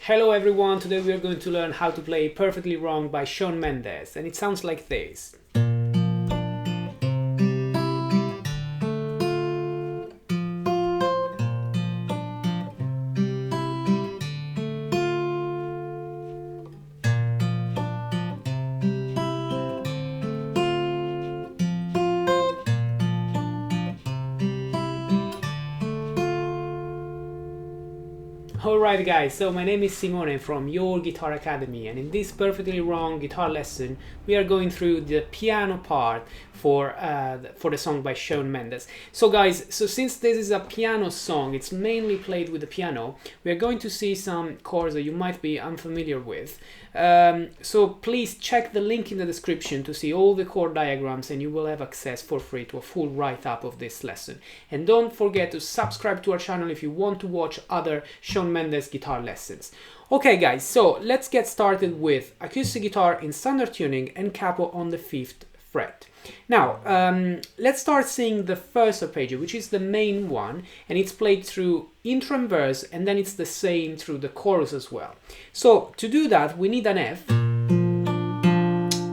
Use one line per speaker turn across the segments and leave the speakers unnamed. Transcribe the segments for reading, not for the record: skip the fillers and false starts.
Hello everyone, today we are going to learn how to play Perfectly Wrong by Shawn Mendes, and it sounds like this. Alright guys, so my name is Simone from Your Guitar Academy, and in this Perfectly Wrong guitar lesson we are going through the piano part for the song by Shawn Mendes. So guys, since this is a piano song, it's mainly played with the piano, we are going to see some chords that you might be unfamiliar with. So please check the link in the description to see all the chord diagrams, and you will have access for free to a full write-up of this lesson. And don't forget to subscribe to our channel if you want to watch other Shawn Mendes guitar lessons. Okay guys, so let's get started with acoustic guitar in standard tuning and capo on the 5th fret. Now, let's start seeing the first arpeggio, which is the main one, and it's played through intro and verse, and then it's the same through the chorus as well. So to do that, we need an F,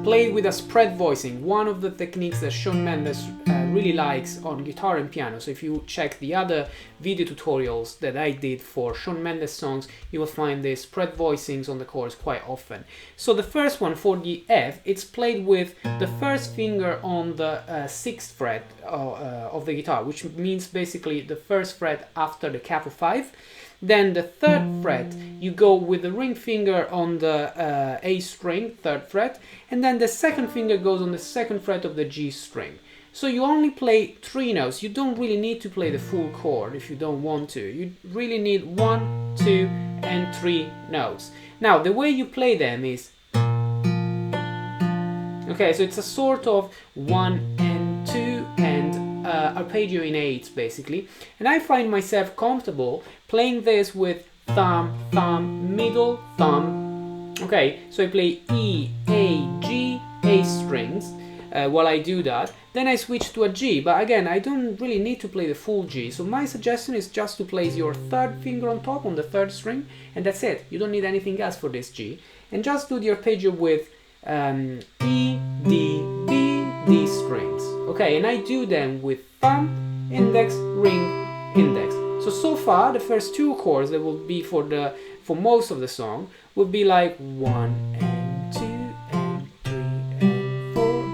played with a spread voicing, one of the techniques that Shawn Mendes really likes on guitar and piano. So if you check the other video tutorials that I did for Shawn Mendes songs, you will find the spread voicings on the chorus quite often. So the first one, for the F, it's played with the first finger on the 6th fret of the guitar, which means basically the first fret after the capo 5. Then the 3rd fret, you go with the ring finger on the A string, 3rd fret, and then the 2nd finger goes on the 2nd fret of the G string. So you only play 3 notes. You don't really need to play the full chord if you don't want to. You really need 1, 2, and 3 notes. Now, the way you play them is... Okay, so it's a sort of 1 and 2 and arpeggio in 8 basically, and I find myself comfortable playing this with thumb, thumb, middle, thumb. Okay, so I play E, A, G, A strings while I do that. Then I switch to a G, but again, I don't really need to play the full G, so my suggestion is just to place your 3rd finger on top on the 3rd string, and that's it. You don't need anything else for this G, and just do the arpeggio with E, D, B, D strings. Okay, and I do them with thumb, index, ring, index. So far the first 2 chords that will be for most of the song will be like 1 and 2 and 3 and 4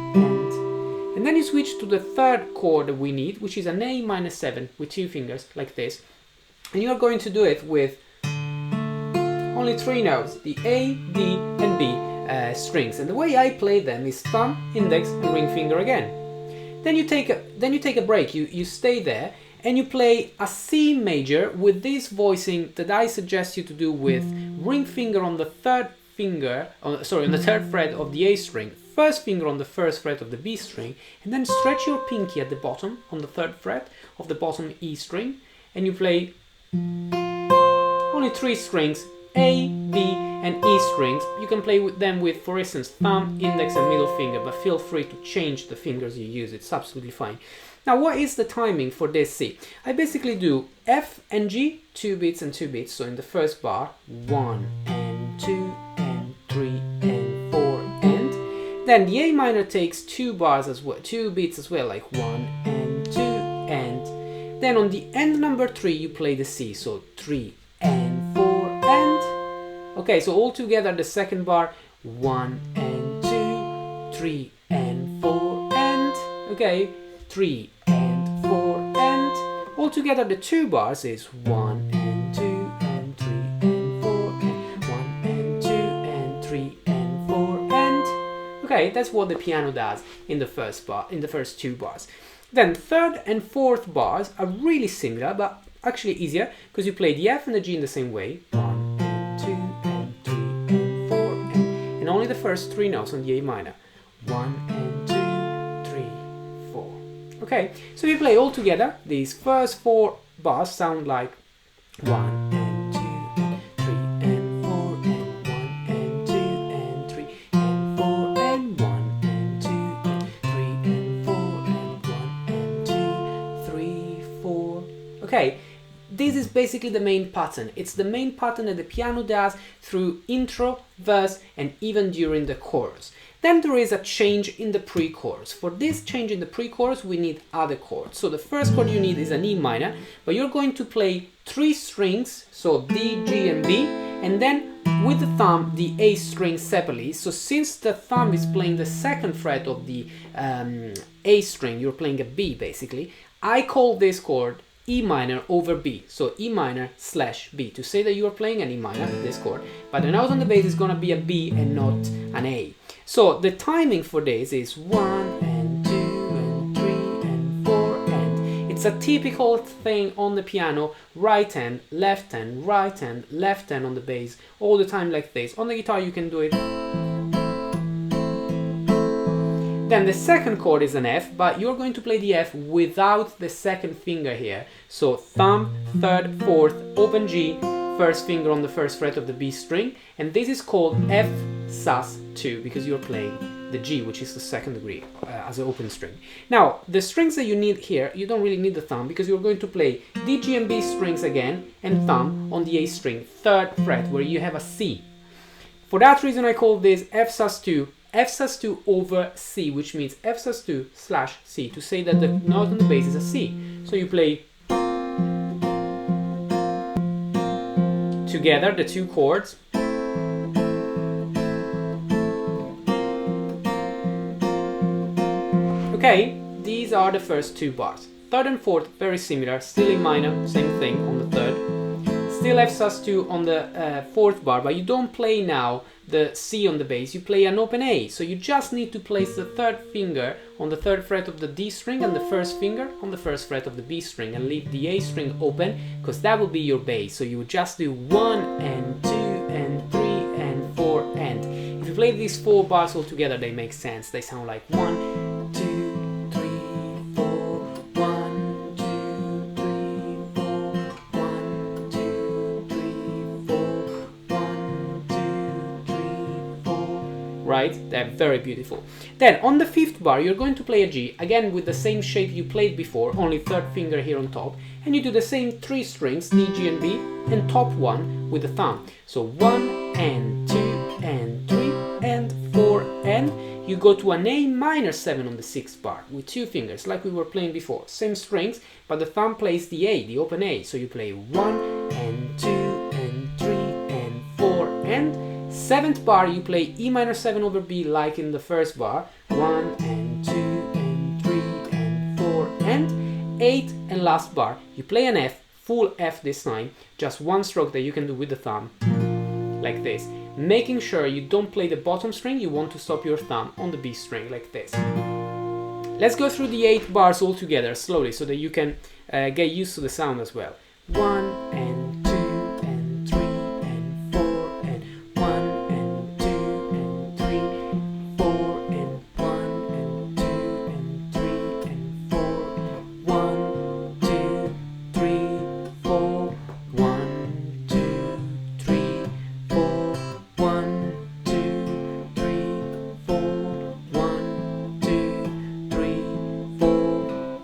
and then you switch to the 3rd chord that we need, which is an A minor 7 with 2 fingers like this, and you're going to do it with only 3 notes, the A, D, and B strings, and the way I play them is thumb, index, and ring finger again. Then you take a break. You stay there and you play a C major with this voicing that I suggest you to do with ring finger on the 3rd finger, on the 3rd fret of the A string, 1st finger on the 1st fret of the B string, and then stretch your pinky at the bottom on the 3rd fret of the bottom E string, and you play only 3 strings, A, B, and E strings. You can play with them with, for instance, thumb, index, and middle finger, but feel free to change the fingers you use. It's absolutely fine. Now, what is the timing for this C? I basically do F and G, 2 beats and 2 beats. So in the first bar, 1 and 2 and 3 and 4 and. Then the A minor takes 2 bars as well, 2 beats as well, like 1 and 2 and. Then on the end number 3, you play the C, so 3 and 4 and. Okay, so all together the 2nd bar, 1 and 2, 3 and 4 and. Okay, 3 and 4 and. All together the 2 bars is 1 and 2 and 3 and 4 and 1 and 2 and 3 and 4 and. Okay, that's what the piano does in the first bar, in the first 2 bars. Then 3rd and 4th bars are really similar, but actually easier, because you play the F and the G in the same way. 1 and 2 and 3 and 4 and only the first 3 notes on the A minor. 1 and 2, 3, 4. Okay, so if you play all together, these first 4 bars sound like 1 and 2 and 3 and 4 and 1 and 2 and 3 and 4 and 1 and 2 and 3 and 4 and 1 and 2, 3, 4. Okay, this is basically the main pattern. It's the main pattern that the piano does through intro, verse, and even during the chorus. Then there is a change in the pre-chorus. For this change in the pre-chorus, we need other chords. So the first chord you need is an E minor, but you're going to play 3 strings, so D, G, and B, and then with the thumb, the A string separately. So since the thumb is playing the 2nd fret of the A string, you're playing a B basically, I call this chord E minor over B, so E minor / B, to say that you are playing an E minor, this chord, but the note on the bass is going to be a B and not an A. So the timing for this is 1 and 2 and 3 and 4, and it's a typical thing on the piano, right hand, left hand, right hand, left hand on the bass, all the time like this. On the guitar you can do it. Then the second chord is an F, but you're going to play the F without the 2nd finger here. So thumb, 3rd, 4th, open G, 1st finger on the 1st fret of the B string, and this is called F sus2 because you're playing the G, which is the 2nd degree as an open string. Now, the strings that you need here, you don't really need the thumb because you're going to play D, G, and B strings again, and thumb on the A string, 3rd fret, where you have a C. For that reason, I call this F sus2. F sus2 over C, which means F sus2 / C, to say that the note on the bass is a C. So you play together the 2 chords. Okay, these are the first 2 bars. 3rd and 4th, very similar, still E minor, same thing on the 3rd. Still F sus2 on the 4th bar, but you don't play now the C on the bass, you play an open A. So you just need to place the 3rd finger on the 3rd fret of the D string and the 1st finger on the 1st fret of the B string, and leave the A string open, because that will be your bass. So you would just do 1 and 2 and 3 and 4, and if you play these 4 bars all together, they make sense. They sound like 1, 2, 3, 4, 1, 2, 3, 4, 1, 2, 3, 4, 1, 2, 3, 4. Right? They're very beautiful. Then on the 5th bar, you're going to play a G, again with the same shape you played before, only 3rd finger here on top, and you do the same 3 strings, D, G, and B, and top 1 with the thumb. So 1 and 2 and 3 and 4, and you go to an A minor 7 on the 6th bar with 2 fingers, like we were playing before. Same strings, but the thumb plays the A, the open A. So you play 1 and 2 and 3 and 4, and 7th bar you play E minor 7 over B like in the 1st bar, 1 and 2 and 3 and 4, and 8th and last bar you play an F, full F this time, just 1 stroke that you can do with the thumb, like this, making sure you don't play the bottom string. You want to stop your thumb on the B string like this. Let's go through the 8 bars all together slowly so that you can get used to the sound as well. 1 and 2 and 3 and 4 and 1 and 2 and 3, 4 and 1 and 2 and 3 and 4, 1, 2, 3, 4, 1, 2, 3, 4, 1, 2, 3, 4, 1, 2, 3, 4,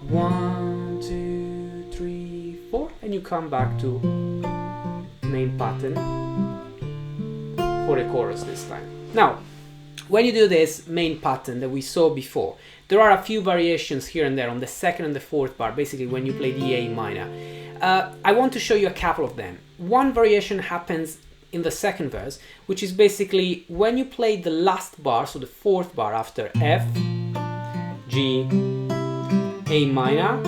1, 2, 3, 4, and you come back to main pattern for the chorus this time. Now, when you do this main pattern that we saw before, there are a few variations here and there on the 2nd and the 4th bar, basically when you play the A minor. I want to show you a couple of them. One variation happens in the 2nd verse, which is basically when you play the last bar, so the 4th bar after F, G, A minor,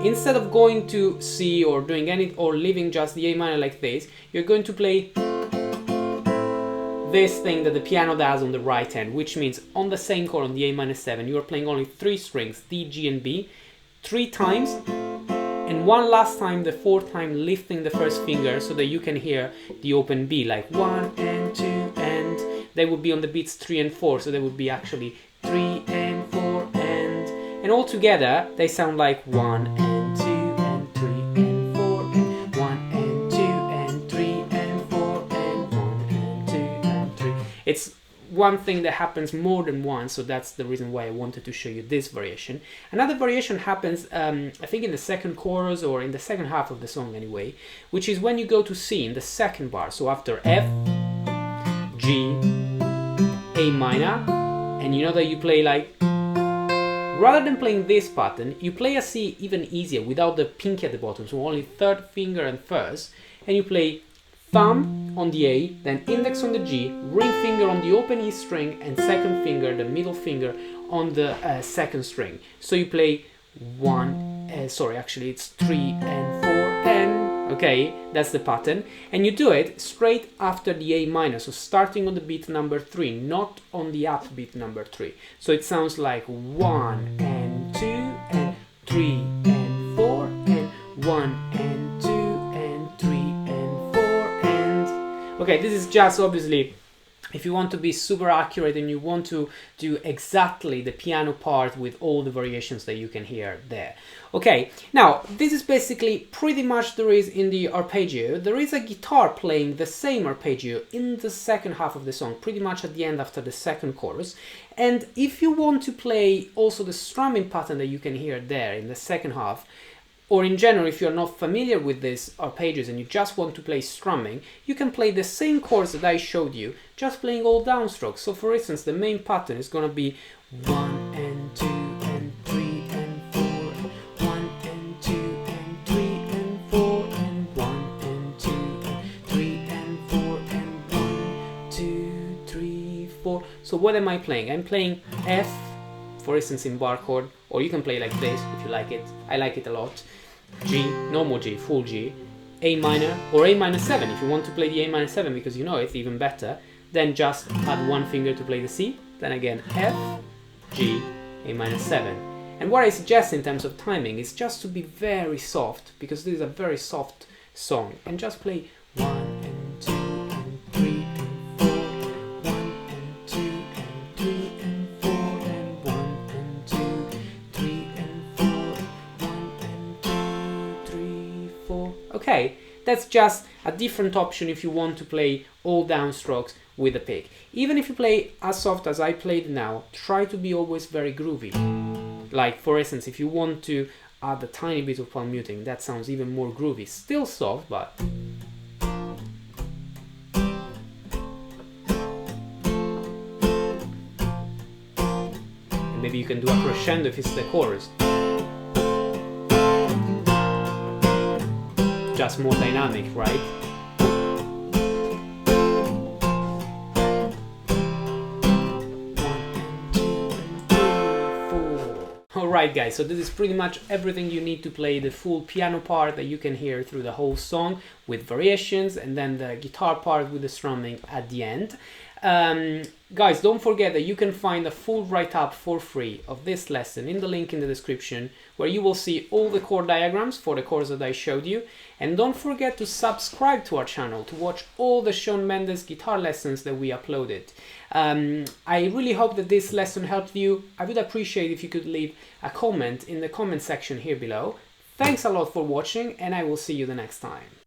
instead of going to C or doing any, or leaving just the A minor like this, you're going to play this thing that the piano does on the right hand, which means on the same chord, on the A minor 7, you are playing only 3 strings, D, G, and B, 3 times, and one last time, the 4th time, lifting the 1st finger so that you can hear the open B, like 1 and 2, and they would be on the beats 3 and 4, so they would be actually 3 and 4, and all together they sound like 1 and 2 and 3 and 4 and 1 and 2 and 3 and 4 and 1 and 2 and 3. It's one thing that happens more than once, so that's the reason why I wanted to show you this variation. Another variation happens, I think in the second chorus or in the second half of the song anyway, which is when you go to C in the second bar. So after F, G, A minor, and you know that you play like, rather than playing this pattern, you play a C even easier without the pinky at the bottom, so only third finger and first, and you play thumb on the A, then index on the G, ring finger on the open E string, and second finger, the middle finger, on the second string. So you play actually it's 3 and 4 and, okay, that's the pattern. And you do it straight after the A minor, so starting on the beat number 3, not on the up beat number 3. So it sounds like 1 and 2 and 3 and 4 and 1 and 2 and 3 and 4 and... Okay, this is just obviously if you want to be super accurate and you want to do exactly the piano part with all the variations that you can hear there. Okay, now this is basically pretty much there is in the arpeggio. There is a guitar playing the same arpeggio in the second half of the song, pretty much at the end after the second chorus. And if you want to play also the strumming pattern that you can hear there in the second half, or in general, if you're not familiar with these arpeggios and you just want to play strumming, you can play the same chords that I showed you, just playing all downstrokes. So for instance, the main pattern is going to be 1 and 2 and 3 and 4, 1 and 2 and 3 and 4, and 1 and 2 and 3 and 4, and 1, 2, 3, 4. So what am I playing? I'm playing F, for instance, in bar chord, or you can play like this if you like it. I like it a lot. G, normal G, full G, A minor, or A minor 7 if you want to play the A minor 7 because you know it's even better. Then just add one finger to play the C. Then again F, G, A minor 7. And what I suggest in terms of timing is just to be very soft, because this is a very soft song, and just play 1 and 2 and 3 and 4, 1 and 2 and 3 and 4, and 1 and 2, 3 and 4, 1 and 2, 3, 4. Okay, that's just a different option if you want to play all downstrokes with a pick. Even if you play as soft as I played now, try to be always very groovy. Like for instance, if you want to add a tiny bit of palm muting, that sounds even more groovy. Still soft, but... And maybe you can do a crescendo if it's the chorus. Just more dynamic, right? Alright guys, so this is pretty much everything you need to play the full piano part that you can hear through the whole song with variations, and then the guitar part with the strumming at the end. Guys, don't forget that you can find a full write-up for free of this lesson in the link in the description, where you will see all the chord diagrams for the chords that I showed you. And don't forget to subscribe to our channel to watch all the Shawn Mendes guitar lessons that we uploaded. I really hope that this lesson helped you. I would appreciate if you could leave a comment in the comment section here below. Thanks a lot for watching, and I will see you the next time.